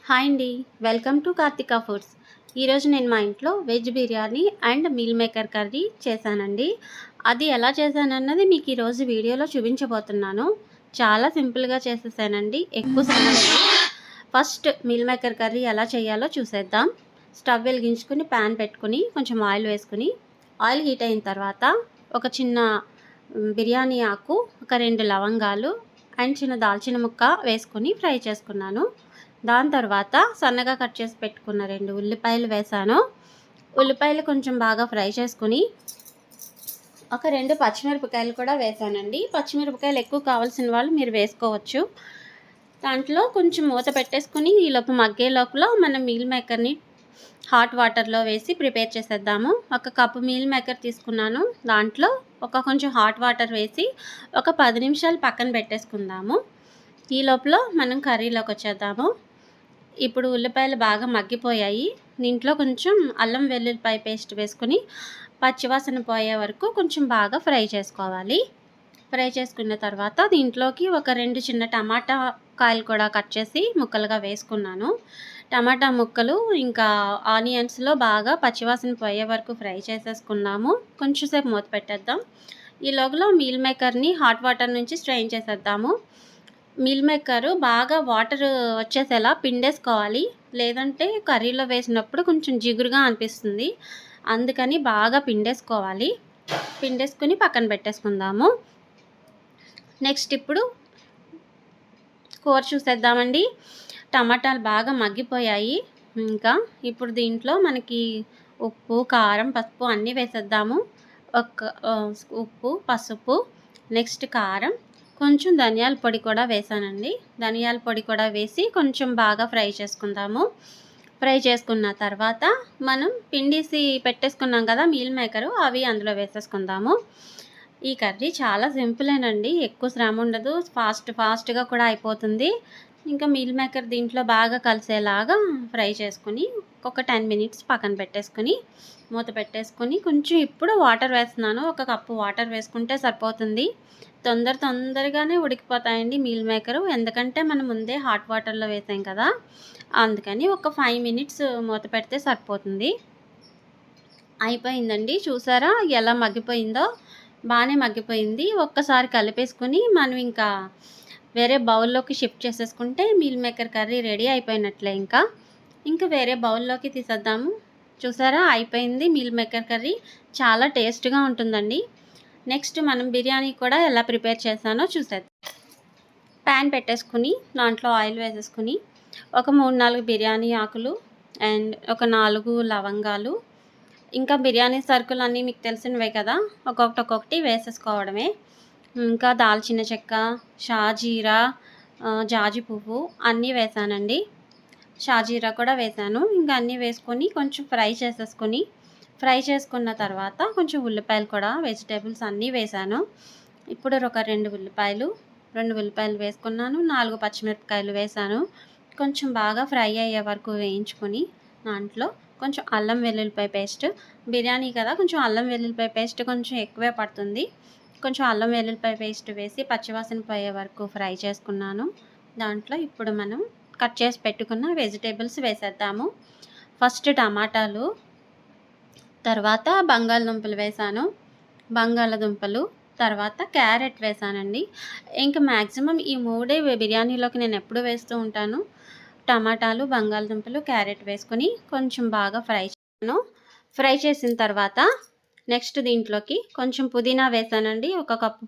Hi అండి. Welcome to Karthika foods. ఈరోజు నేను మా ఇంట్లో veg biryani and meal maker curry చేశానండి. అది ఎలా చేశానన్నది మీకు ఈరోజు వీడియోలో చూపించబోతున్నాను. చాలా సింపుల్గా చేసేసానండి, ఎక్కువ శ్రమ లేదు. ఫస్ట్ మీల్ మేకర్ కర్రీ ఎలా చేయాలో చూసేద్దాం. స్టవ్ వెలిగించుకుని ప్యాన్ పెట్టుకుని కొంచెం ఆయిల్ వేసుకుని, ఆయిల్ హీట్ అయిన తర్వాత ఒక చిన్న బిర్యానీ ఆకు, ఒక 2 లవంగాలు అండ్ చిన్న దాల్చిన ముక్క వేసుకొని ఫ్రై చేసుకున్నాను. దాని తర్వాత సన్నగా కట్ చేసి పెట్టుకున్న 2 ఉల్లిపాయలు వేసాను. ఉల్లిపాయలు కొంచెం బాగా ఫ్రై చేసుకుని ఒక 2 పచ్చిమిరపకాయలు కూడా వేసానండి. పచ్చిమిరపకాయలు ఎక్కువ కావాల్సిన వాళ్ళు మీరు వేసుకోవచ్చు. దాంట్లో కొంచెం మూత పెట్టేసుకుని ఈలోపు మగ్గే లోపల మనం మీల్ మేకర్ని హాట్ వాటర్లో వేసి ప్రిపేర్ చేసేద్దాము. ఒక కప్పు మీల్ మేకర్ తీసుకున్నాను. దాంట్లో కొంచెం హాట్ వాటర్ వేసి ఒక 10 నిమిషాలు పక్కన పెట్టేసుకుందాము. ఈ లోపల మనం కర్రీలోకి వచ్చేద్దాము. ఇప్పుడు ఉల్లిపాయలు బాగా మగ్గిపోయాయి. దీంట్లో కొంచెం అల్లం వెల్లుల్లిపాయ పేస్ట్ వేసుకుని పచ్చివాసన పోయే వరకు కొంచెం బాగా ఫ్రై చేసుకోవాలి. ఫ్రై చేసుకున్న తర్వాత దీంట్లోకి ఒక 2 చిన్న టమాటా కాయలు కూడా కట్ చేసి ముక్కలుగా వేసుకున్నాను. టమాటా ముక్కలు ఇంకా ఆనియన్స్లో బాగా పచ్చివాసన పోయే వరకు ఫ్రై చేసేసుకున్నాము. కొంచెం సేపు మూత పెట్టేద్దాం. ఈ లోపల మీల్ మేకర్ని హాట్ వాటర్ నుంచి స్ట్రెయిన్ చేసేద్దాము. మీల్ మేకరు బాగా వాటర్ వచ్చేసేలా పిండేసుకోవాలి, లేదంటే కర్రీలో వేసినప్పుడు కొంచెం జిగురుగా అనిపిస్తుంది. అందుకని బాగా పిండేసుకోవాలి. పిండేసుకుని పక్కన పెట్టేసుకుందాము. నెక్స్ట్ ఇప్పుడు కూర చూసేద్దామండి. టమాటాలు బాగా మగ్గిపోయాయి. ఇంకా ఇప్పుడు దీంట్లో మనకి ఉప్పు, కారం, పసుపు అన్నీ వేసేద్దాము. ఉప్పు, పసుపు, నెక్స్ట్ కారం, కొంచెం ధనియాల పొడి కూడా వేసానండి. ధనియాల పొడి కూడా వేసి కొంచెం బాగా ఫ్రై చేసుకుందాము. ఫ్రై చేసుకున్న తర్వాత మనం పిండేసి పెట్టేసుకున్నాం కదా మీల్ మేకరు, అవి అందులో వేసేసుకుందాము. ఈ కర్రీ చాలా సింపులేనండి, ఎక్కువ శ్రమ ఉండదు, ఫాస్ట్గా కూడా అయిపోతుంది. ఇంకా మీల్ మేకర్ దీంట్లో బాగా కలిసేలాగా ఫ్రై చేసుకుని ఒక 10 మినిట్స్ పక్కన పెట్టేసుకుని మూత పెట్టేసుకుని కొంచెం ఇప్పుడు వాటర్ వేస్తున్నాను. ఒక కప్పు వాటర్ వేసుకుంటే సరిపోతుంది. తొందరగానే ఉడికిపోతాయండి మీల్ మేకరు, ఎందుకంటే మనం ముందే హాట్ వాటర్లో వేసాం కదా, అందుకని ఒక 5 మినిట్స్ మూత పెడితే సరిపోతుంది. అయిపోయిందండి, చూసారా ఎలా మగ్గిపోయిందో, బాగానే మగ్గిపోయింది. ఒక్కసారి కలిపేసుకుని మనం ఇంకా వేరే బౌల్లోకి షిఫ్ట్ చేసేసుకుంటే మీల్ మేకర్ కర్రీ రెడీ అయిపోయినట్లే. ఇంకా వేరే బౌల్లోకి తీసేద్దాము. చూసారా అయిపోయింది మీల్ మేకర్ కర్రీ, చాలా టేస్ట్గా ఉంటుందండి. నెక్స్ట్ మనం బిర్యానీ కూడా ఎలా ప్రిపేర్ చేశానో చూసేద్దాం. ప్యాన్ పెట్టేసుకుని దాంట్లో ఆయిల్ వేసేసుకుని ఒక 3-4 బిర్యానీ ఆకులు అండ్ ఒక 4 లవంగాలు, ఇంకా బిర్యానీ సరుకులు అన్నీ మీకు తెలిసినవే కదా, ఒక్కొక్కటి వేసేసుకోవడమే. ఇంకా దాల్చిన చెక్క, షాజీరా, జాజి పువ్వు అన్నీ వేసానండి. షాజీరా కూడా వేసాను. ఇంకా అన్నీ వేసుకొని కొంచెం ఫ్రై చేసుకున్న తర్వాత కొంచెం ఉల్లిపాయలు కూడా, వెజిటేబుల్స్ అన్నీ వేసాను. ఇప్పుడు ఒక 2 ఉల్లిపాయలు వేసుకున్నాను. 4 పచ్చిమిరపకాయలు వేసాను. కొంచెం బాగా ఫ్రై అయ్యే వరకు వేయించుకొని దాంట్లో కొంచెం అల్లం వెల్లుల్లిపాయ పేస్ట్, బిర్యానీ కదా కొంచెం అల్లం వెల్లుల్లిపాయ పేస్ట్ కొంచెం ఎక్కువే పడుతుంది. కొంచెం అల్లం వెల్లుల్లిపాయ పేస్ట్ వేసి పచ్చివాసన పోయే వరకు ఫ్రై చేసుకున్నాను. దాంట్లో ఇప్పుడు మనం కట్ చేసి పెట్టుకున్న వెజిటేబుల్స్ వేసేద్దాము. ఫస్ట్ టమాటాలు, తర్వాత బంగాళదుంపలు వేసాను. తర్వాత క్యారెట్ వేసానండి. ఇంకా మ్యాక్సిమం ఈ 3 బిర్యానీలోకి నేను ఎప్పుడు వేస్తూ ఉంటాను. టమాటాలు, బంగాళదుంపలు, క్యారెట్ వేసుకొని కొంచెం బాగా ఫ్రై చేసిన తర్వాత నెక్స్ట్ దీంట్లోకి కొంచెం పుదీనా వేసానండి. ఒక కప్పు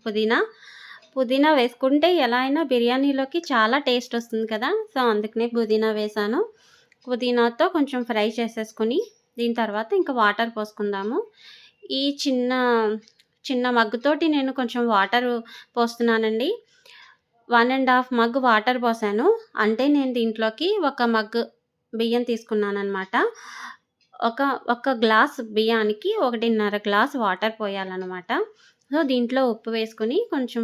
పుదీనా వేసుకుంటే ఎలా అయినా బిర్యానీలోకి చాలా టేస్ట్ వస్తుంది కదా, సో అందుకనే పుదీనా వేసాను. పుదీనాతో కొంచెం ఫ్రై చేసేసుకుని దీని తర్వాత ఇంకా వాటర్ పోసుకుందాము. ఈ చిన్న మగ్గుతోటి నేను కొంచెం వాటర్ పోస్తున్నానండి. 1.5 మగ్ వాటర్ పోసాను. అంటే నేను దీంట్లోకి 1 మగ్ బియ్యం తీసుకున్నానమాట. ఒక గ్లాస్ బియ్యానికి 1.5 గ్లాస్ వాటర్ పోయాలన్నమాట. సో దీంట్లో ఉప్పు వేసుకుని కొంచెం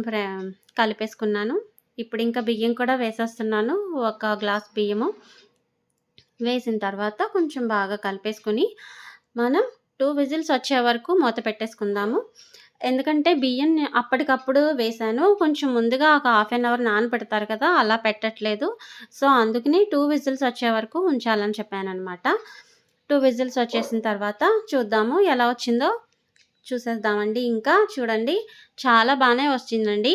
కలిపేసుకున్నాను. ఇప్పుడు ఇంకా బియ్యం కూడా వేసేస్తున్నాను. 1 గ్లాస్ బియ్యము వేసిన తర్వాత కొంచెం బాగా కలిపేసుకుని మనం 2 విజిల్స్ వచ్చే వరకు మూత పెట్టేసుకుందాము. ఎందుకంటే బియ్యం అప్పటికప్పుడు వేశాను. కొంచెం ముందుగా ఒక హాఫ్ అన్ అవర్ నానబెడతారు కదా! అలా పెట్టట్లేదు. సో, అందుకని 2 విజిల్స్ వచ్చే వరకు ఉంచాలని చెప్పాననమాట. 2 విజిల్స్ వచ్చేసిన తర్వాత చూద్దాము ఎలా వచ్చిందో చూసేద్దామండి. ఇంకా చూడండి చాలా బానే వచ్చిందండి.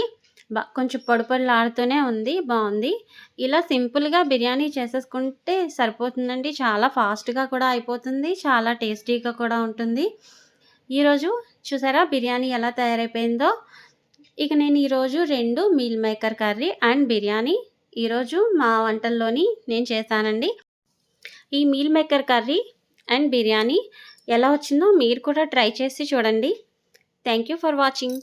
కొంచెం పొడి పొడిలాడుతూనే ఉంది. బావుంది. ఇలా సింపుల్‌గా బిర్యానీ చేసేసుకుంటే సరిపోతుందండి. చాలా ఫాస్ట్‌గా కూడా అయిపోతుంది. చాలా టేస్టీగా కూడా ఉంటుంది. ఈరోజు చూసారా బిర్యానీ ఎలా తయారైపోయిందో. ఇక నేను ఈరోజు 2 meal maker curry and biryani ఈరోజు మా వంటల్లోని నేను చేశానండి. ఈ meal maker curry and biryani ఎలా వచ్చిందో మీరు కూడా ట్రై చేసి చూడండి. Thank you for watching.